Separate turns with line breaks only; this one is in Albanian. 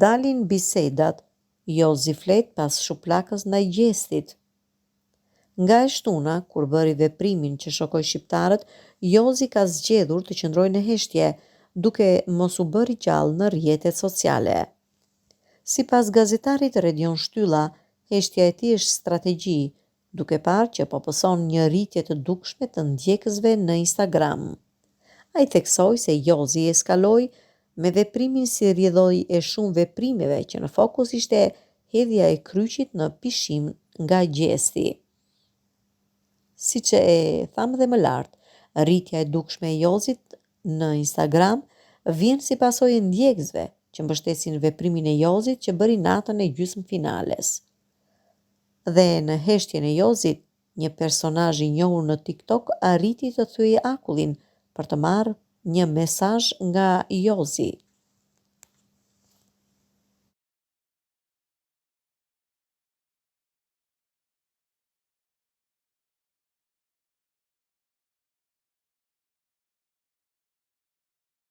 Dalin bisedat, Jozi flet pas shuplakës ndaj gjestit. Nga e shtuna, kur bëri veprimin që shokoi shqiptarët, Jozi ka zgjedhur të qëndrojë në heshtje, duke mos u bërë i gjallë në rrjetet sociale. Sipas gazetarit Redion Shtylla, heshtja e tij është strategji, duke parë që po pëson një rritje të dukshme të ndjekësve në Instagram. Ai theksoi se Jozi eskaloi me veprimin si rrjedhoi e shumë veprimeve që në fokus ishte hedhja e kryqit në pishim nga gjesti. Siç e thamë dhe më lart, rritja e dukshme e Jozit në Instagram vjen si pasojë e ndjekësve që mbështesin veprimin e Jozit që bëri natën e gjysmëfinales. Dhe në heshtjen e Jozit, një personazh i njohur në TikTok arriti të thyejë akullin për të marrë një mesazh nga Jozi.